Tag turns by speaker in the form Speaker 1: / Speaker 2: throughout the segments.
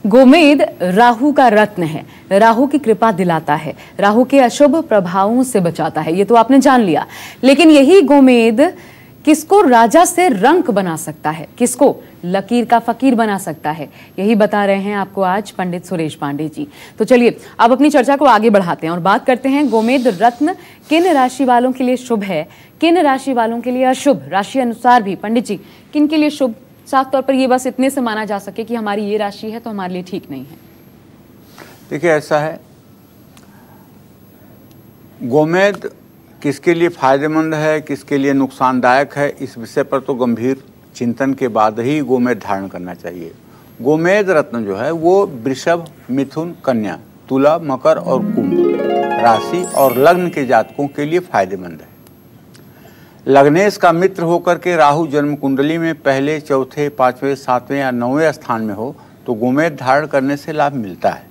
Speaker 1: गोमेद राहु का रत्न है, राहु की कृपा दिलाता है, राहु के अशुभ प्रभावों से बचाता है, ये तो आपने जान लिया। लेकिन यही गोमेद किसको राजा से रंक बना सकता है, किसको लकीर का फकीर बना सकता है, यही बता रहे हैं आपको आज पंडित सुरेश पांडे जी। तो चलिए अब अपनी चर्चा को आगे बढ़ाते हैं और बात करते हैं गोमेद रत्न किन राशि वालों के लिए शुभ है, किन राशि वालों के लिए अशुभ, राशि अनुसार भी पंडित जी किन के लिए शुभ। साफ तौर पर ये बस इतने से माना जा सके कि हमारी ये राशि है तो हमारे लिए ठीक नहीं है।
Speaker 2: देखिए ऐसा है, गोमेद किसके लिए फायदेमंद है, किसके लिए नुकसानदायक है, इस विषय पर तो गंभीर चिंतन के बाद ही गोमेद धारण करना चाहिए। गोमेद रत्न जो है वो वृषभ, मिथुन, कन्या, तुला, मकर और कुंभ राशि और लग्न के जातकों के लिए फायदेमंद है। लग्नेश का मित्र होकर के राहु जन्म कुंडली में पहले, चौथे, पांचवें, सातवें या नौवें स्थान में हो तो गोमेद धारण करने से लाभ मिलता है।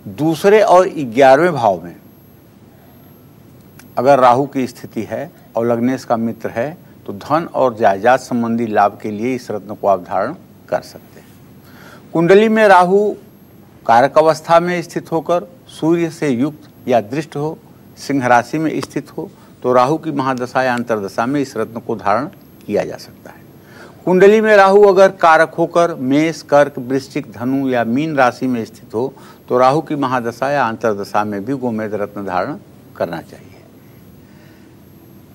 Speaker 2: दूसरे और 11वें भाव में अगर राहु की स्थिति है और लग्नेश का मित्र है तो धन और जायदाद संबंधी लाभ के लिए इस रत्न को आप धारण कर सकते हैं। कुंडली में राहु कारक अवस्था में स्थित होकर सूर्य से युक्त या दृष्ट हो, सिंह राशि में स्थित हो तो राहु की महादशा या अंतरदशा में इस रत्न को धारण किया जा सकता है। कुंडली में राहु अगर कारक होकर मेष, कर्क, वृश्चिक, धनु या मीन राशि में स्थित हो तो राहु की महादशा या अंतरदशा में भी गोमेद रत्न धारण करना चाहिए।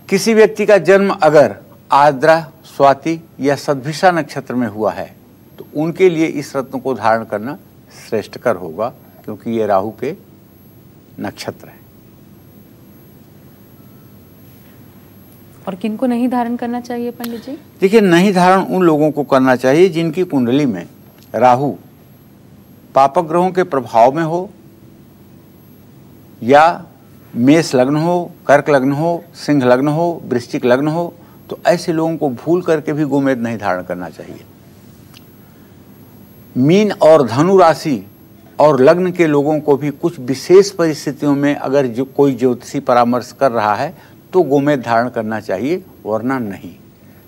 Speaker 2: किसी व्यक्ति का जन्म अगर आर्द्रा, स्वाति या सद्भिषा नक्षत्र में हुआ है तो उनके लिए इस रत्न को धारण करना श्रेष्ठकर होगा, क्योंकि ये राहु के नक्षत्र है।
Speaker 1: और किनको नहीं धारण करना चाहिए पंडित जी?
Speaker 2: देखिए, नहीं धारण उन लोगों को करना चाहिए जिनकी कुंडली में राहु पापक ग्रहों के प्रभाव में हो या मेष लग्न हो, कर्क लग्न हो, सिंह लग्न हो, वृश्चिक लग्न हो, तो ऐसे लोगों को भूल करके भी गोमेद नहीं धारण करना चाहिए। मीन और धनु राशि और लग्न के लोगों को भी कुछ विशेष परिस्थितियों में अगर जो कोई ज्योतिषी परामर्श कर रहा है तो गोमेद धारण करना चाहिए, वरना नहीं।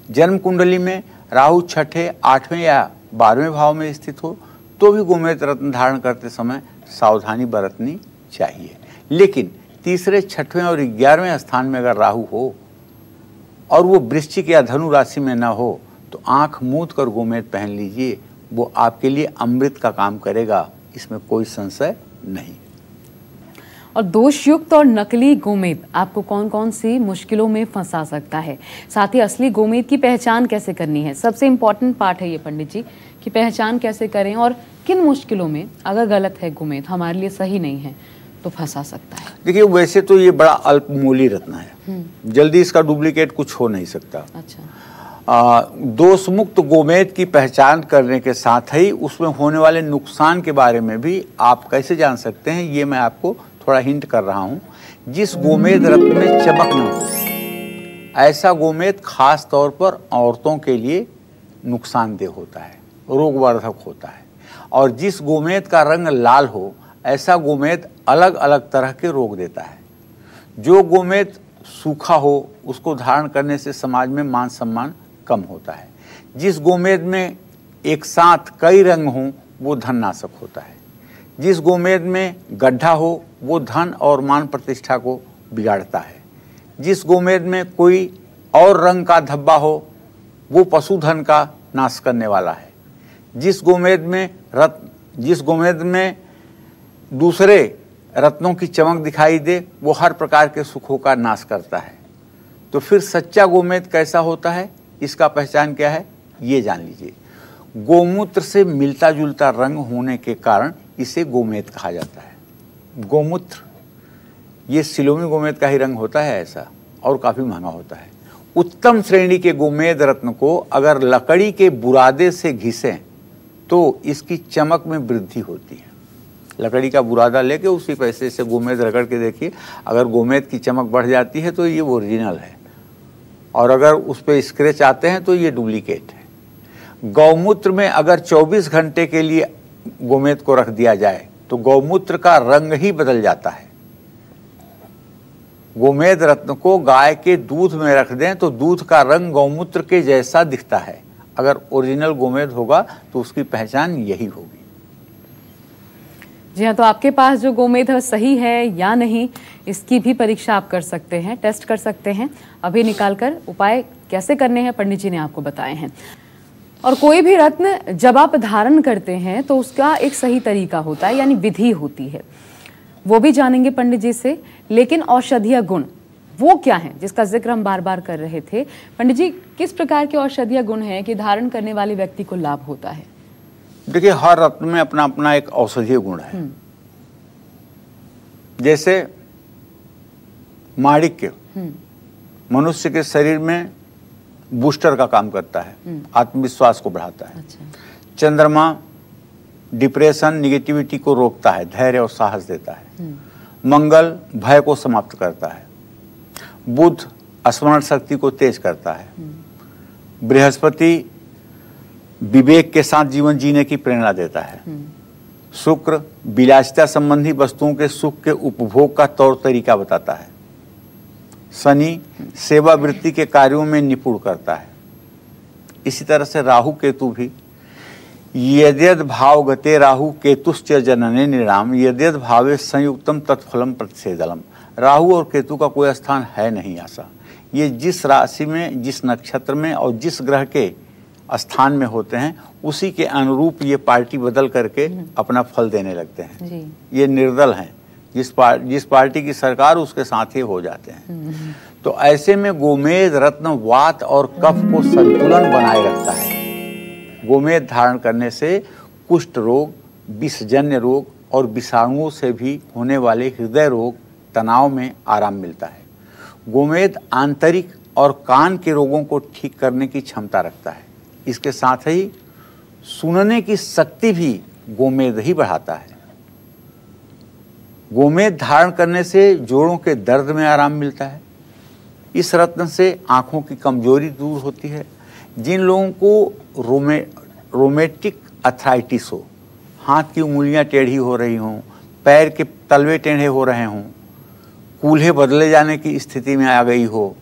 Speaker 2: जन्म कुंडली में राहु छठे, 8वें या 12वें भाव में स्थित हो तो भी गोमेद रत्न धारण करते समय सावधानी बरतनी चाहिए। लेकिन तीसरे, छठवें और 11वें स्थान में अगर राहु हो और वो वृश्चिक या धनु राशि में ना हो तो आंख मूंद कर गोमेद पहन लीजिए, वो आपके लिए अमृत का काम करेगा, इसमें कोई संशय नहीं।
Speaker 1: और दोषयुक्त और नकली गोमेद आपको कौन कौन सी मुश्किलों में फंसा सकता है, साथ ही असली गोमेद की पहचान कैसे करनी है, सबसे इंपॉर्टेंट पार्ट है ये पंडित जी कि पहचान कैसे करें और किन मुश्किलों में अगर गलत है गोमेद, हमारे लिए सही नहीं है तो फंसा सकता है।
Speaker 2: देखिए, वैसे तो ये बड़ा अल्पमूल्य रत्न है, जल्दी इसका डुप्लीकेट कुछ हो नहीं सकता।
Speaker 1: अच्छा,
Speaker 2: दोष मुक्त गोमेद की पहचान करने के साथ ही उसमें होने वाले नुकसान के बारे में भी आप कैसे जान सकते हैं, ये मैं आपको थोड़ा हिंट कर रहा हूं। जिस गोमेद रत्न में चमक न हो ऐसा गोमेद खास तौर पर औरतों के लिए नुकसानदेह होता है, रोगवर्धक होता है। और जिस गोमेद का रंग लाल हो ऐसा गोमेद अलग अलग तरह के रोग देता है। जो गोमेद सूखा हो उसको धारण करने से समाज में मान सम्मान कम होता है। जिस गोमेद में एक साथ कई रंग हों वो धननाशक होता है। जिस गोमेद में गड्ढा हो वो धन और मान प्रतिष्ठा को बिगाड़ता है। जिस गोमेद में कोई और रंग का धब्बा हो वो पशुधन का नाश करने वाला है। जिस गोमेद में दूसरे रत्नों की चमक दिखाई दे वो हर प्रकार के सुखों का नाश करता है। तो फिर सच्चा गोमेद कैसा होता है, इसका पहचान क्या है, ये जान लीजिए। गोमूत्र से मिलता जुलता रंग होने के कारण इसे गोमेद कहा जाता है। गोमूत्र ये सिलोमी गोमेद का ही रंग होता है ऐसा, और काफ़ी महंगा होता है। उत्तम श्रेणी के गोमेद रत्न को अगर लकड़ी के बुरादे से घिसें तो इसकी चमक में वृद्धि होती है। लकड़ी का बुरादा लेके उसी पैसे से गोमेद रगड़ के देखिए, अगर गोमेद की चमक बढ़ जाती है तो ये ओरिजिनल है, और अगर उस पर स्क्रैच आते हैं तो ये डुप्लीकेट है। गौमूत्र में अगर 24 घंटे के लिए गोमेद को रख दिया जाए तो गौमूत्र का रंग ही बदल जाता है। गोमेद रत्न को गाय के दूध में रख दें तो दूध का रंग गौमूत्र के जैसा दिखता है। अगर ओरिजिनल गोमेद होगा तो उसकी पहचान यही होगी।
Speaker 1: जी हाँ, तो आपके पास जो गोमेद है सही है या नहीं, इसकी भी परीक्षा आप कर सकते हैं, टेस्ट कर सकते हैं। अभी निकालकर उपाय कैसे करने हैं पंडित जी ने आपको बताए हैं। और कोई भी रत्न जब आप धारण करते हैं तो उसका एक सही तरीका होता है, यानी विधि होती है, वो भी जानेंगे पंडित जी से। लेकिन औषधीय गुण वो क्या है जिसका जिक्र हम बार बार कर रहे थे? पंडित जी, किस प्रकार के औषधीय गुण हैं कि धारण करने वाले व्यक्ति को लाभ होता है?
Speaker 2: देखिए, हर रत्न में अपना अपना एक औषधीय गुण है। जैसे माणिक्य मनुष्य के शरीर में बूस्टर का काम करता है, आत्मविश्वास को बढ़ाता है।
Speaker 1: अच्छा।
Speaker 2: चंद्रमा डिप्रेशन, निगेटिविटी को रोकता है, धैर्य और साहस देता है। मंगल भय को समाप्त करता है। बुध स्मरण शक्ति को तेज करता है। बृहस्पति विवेक के साथ जीवन जीने की प्रेरणा देता है। शुक्र विलासिता संबंधी वस्तुओं के सुख के उपभोग का तौर तरीका बताता है। शनि सेवा वृत्ति के कार्यों में निपुण करता है। इसी तरह से राहु केतु भी, यद्यद भाव गते राहु केतुश्च जनने निराम यद्यद भावे संयुक्तम तत्फलम प्रतिषेधलम। राहु और केतु का कोई स्थान है नहीं ऐसा। ये जिस राशि में, जिस नक्षत्र में और जिस ग्रह के स्थान में होते हैं उसी के अनुरूप ये पार्टी बदल करके अपना फल देने लगते हैं
Speaker 1: जी।
Speaker 2: ये निर्दल हैं, जिस पार्टी की सरकार उसके साथ ही हो जाते हैं। तो ऐसे में गोमेद रत्न वात और कफ को संतुलन बनाए रखता है। गोमेद धारण करने से कुष्ठ रोग, विषजन्य रोग और विषाणुओं से भी होने वाले हृदय रोग, तनाव में आराम मिलता है। गोमेद आंतरिक और कान के रोगों को ठीक करने की क्षमता रखता है। इसके साथ ही सुनने की शक्ति भी गोमेद ही बढ़ाता है। गोमेद धारण करने से जोड़ों के दर्द में आराम मिलता है। इस रत्न से आंखों की कमजोरी दूर होती है। जिन लोगों को रोमेटिक अर्थराइटिस हो, हाथ की उंगलियां टेढ़ी हो रही हों, पैर के तलवे टेढ़े हो रहे हों, कूल्हे बदले जाने की स्थिति में आ गई हो,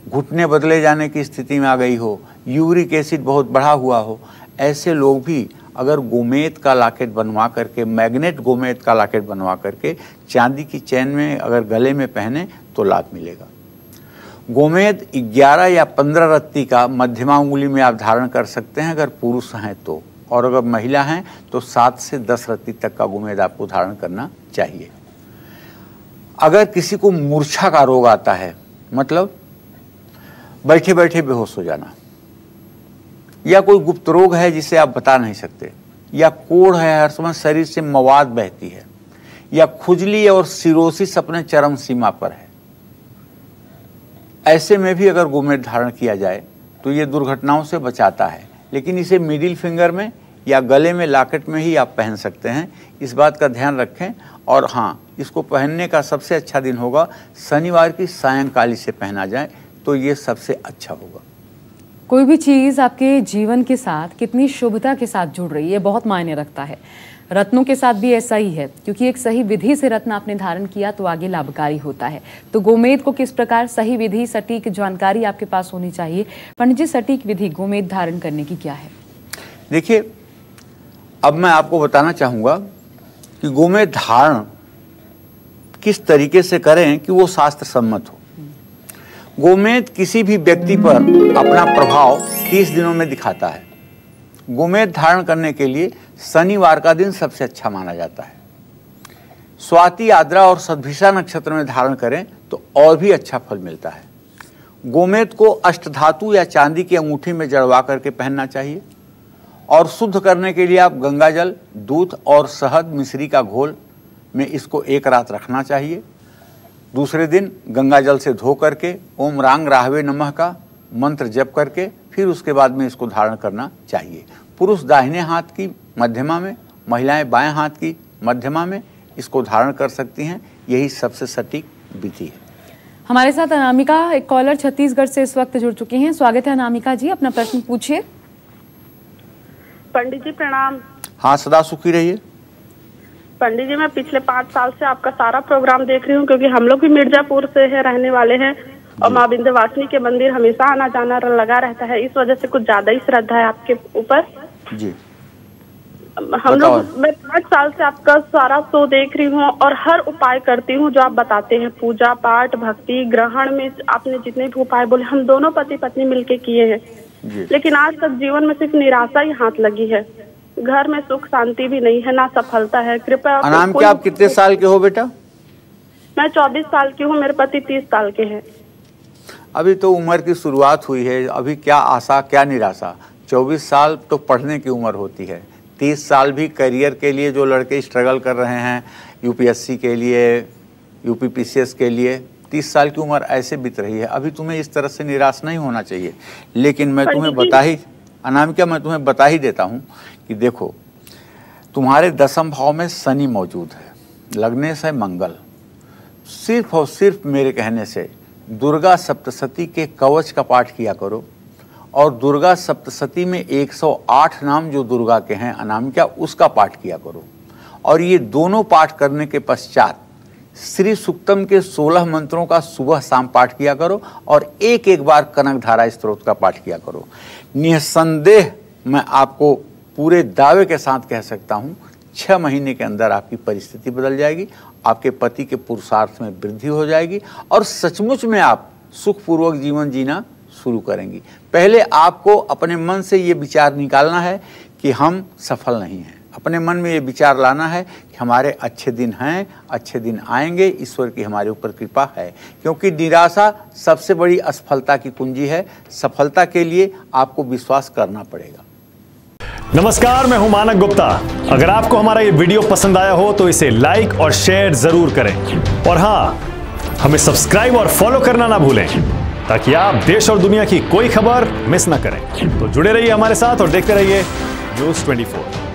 Speaker 2: घुटने बदले जाने की स्थिति में आ गई हो, यूरिक एसिड बहुत बढ़ा हुआ हो, ऐसे लोग भी अगर गोमेद का लॉकेट बनवा करके, मैग्नेट गोमेद का लॉकेट बनवा करके चांदी की चैन में अगर गले में पहने तो लाभ मिलेगा। गोमेद 11 या 15 रत्ती का मध्यमा उंगली में आप धारण कर सकते हैं अगर पुरुष हैं तो, और अगर महिला हैं तो 7 से 10 रत्ती तक का गोमेद आपको धारण करना चाहिए। अगर किसी को मूर्छा का रोग आता है, मतलब बैठे बैठे बेहोश हो जाना, या कोई गुप्त रोग है जिसे आप बता नहीं सकते, या कोढ़ है, हर समय शरीर से मवाद बहती है, या खुजली और सिरोसिस अपने चरम सीमा पर है, ऐसे में भी अगर गोमेद धारण किया जाए तो ये दुर्घटनाओं से बचाता है। लेकिन इसे मिडिल फिंगर में या गले में लॉकेट में ही आप पहन सकते हैं, इस बात का ध्यान रखें। और हाँ, इसको पहनने का सबसे अच्छा दिन होगा शनिवार की सायंकाली से पहना जाए तो ये सबसे अच्छा होगा।
Speaker 1: कोई भी चीज़ आपके जीवन के साथ कितनी शुभता के साथ जुड़ रही है बहुत मायने रखता है। रत्नों के साथ भी ऐसा ही है, क्योंकि एक सही विधि से रत्न आपने धारण किया तो आगे लाभकारी होता है। तो गोमेद को किस प्रकार, सही विधि, सटीक जानकारी आपके पास होनी चाहिए। पंडित जी, सटीक विधि गोमेद धारण करने की क्या है?
Speaker 2: देखिए, अब मैं आपको बताना चाहूँगा कि गोमेद धारण किस तरीके से करें कि वो शास्त्र सम्मत हो। गोमेद किसी भी व्यक्ति पर अपना प्रभाव 30 दिनों में दिखाता है। गोमेद धारण करने के लिए शनिवार का दिन सबसे अच्छा माना जाता है। स्वाति, आद्रा और सद्भिषा नक्षत्र में धारण करें तो और भी अच्छा फल मिलता है। गोमेद को अष्टधातु या चांदी की अंगूठी में जड़वा करके पहनना चाहिए। और शुद्ध करने के लिए आप गंगाजल, दूध और शहद मिश्री का घोल में इसको एक रात रखना चाहिए। दूसरे दिन गंगाजल से धो करके ओम रांग राहवे नमः का मंत्र जप करके फिर उसके बाद में इसको धारण करना चाहिए। पुरुष दाहिने हाथ की मध्यमा में, महिलाएं बाएं हाथ की मध्यमा में इसको धारण कर सकती हैं। यही सबसे सटीक विधि है।
Speaker 1: हमारे साथ अनामिका, एक कॉलर छत्तीसगढ़ से इस वक्त जुड़ चुकी हैं। स्वागत है अनामिका जी, अपना प्रश्न पूछिए।
Speaker 3: पंडित जी प्रणाम।
Speaker 2: हाँ, सदा सुखी रहिए।
Speaker 3: पंडित जी, मैं पिछले 5 साल से आपका सारा प्रोग्राम देख रही हूँ, क्योंकि हम लोग भी मिर्जापुर से है रहने वाले हैं और माँ विंध्यवासिनी के मंदिर हमेशा आना जाना लगा रहता है। इस वजह से कुछ ज्यादा ही श्रद्धा है आपके ऊपर
Speaker 2: जी।
Speaker 3: हम लोग, मैं 5 साल से आपका सारा शो देख रही हूँ और हर उपाय करती हूँ जो आप बताते हैं, पूजा पाठ भक्ति ग्रहण में आपने जितने भी उपाय बोले हम दोनों पति पत्नी मिलके किए हैं, लेकिन आज तक जीवन में सिर्फ निराशा ही हाथ लगी है। घर में सुख शांति भी नहीं है, ना सफलता है। कृपया।
Speaker 2: नाम क्या, आप कितने साल के हो बेटा?
Speaker 3: मैं 24 साल की हूँ, मेरे पति 30 साल के हैं।
Speaker 2: अभी तो उम्र की शुरुआत हुई है, अभी क्या आशा क्या निराशा। 24 साल तो पढ़ने की उम्र होती है, 30 साल भी करियर के लिए जो लड़के स्ट्रगल कर रहे हैं, यूपीएससी के लिए, यूपीपीसीएस के लिए, 30 साल की उम्र ऐसे बीत रही है। अभी तुम्हें इस तरह से निराश नहीं होना चाहिए। लेकिन मैं तुम्हें अनामिका मैं तुम्हें बता ही देता हूँ कि देखो, तुम्हारे 10वें भाव में शनि मौजूद है, लगने से मंगल। सिर्फ और सिर्फ मेरे कहने से दुर्गा सप्तशती के कवच का पाठ किया करो, और दुर्गा सप्तशती में 108 नाम जो दुर्गा के हैं अनामिका, उसका पाठ किया करो। और ये दोनों पाठ करने के पश्चात श्री सूक्तम के 16 मंत्रों का सुबह शाम पाठ किया करो, और एक एक बार कनकधारा स्तोत्र का पाठ किया करो। निसंदेह मैं आपको पूरे दावे के साथ कह सकता हूँ 6 महीने के अंदर आपकी परिस्थिति बदल जाएगी, आपके पति के पुरुषार्थ में वृद्धि हो जाएगी, और सचमुच में आप सुखपूर्वक जीवन जीना शुरू करेंगी। पहले आपको अपने मन से ये विचार निकालना है कि हम सफल नहीं हैं। अपने मन में ये विचार लाना है कि हमारे अच्छे दिन हैं, अच्छे दिन आएंगे, ईश्वर की हमारे ऊपर कृपा है। क्योंकि निराशा सबसे बड़ी असफलता की कुंजी है। सफलता के लिए आपको विश्वास करना पड़ेगा।
Speaker 4: नमस्कार, मैं हूं मानक गुप्ता। अगर आपको हमारा ये वीडियो पसंद आया हो तो इसे लाइक और शेयर जरूर करें, और हाँ, हमें सब्सक्राइब और फॉलो करना ना भूलें, ताकि आप देश और दुनिया की कोई खबर मिस ना करें। तो जुड़े रहिए हमारे साथ और देखते रहिए न्यूज़ 24।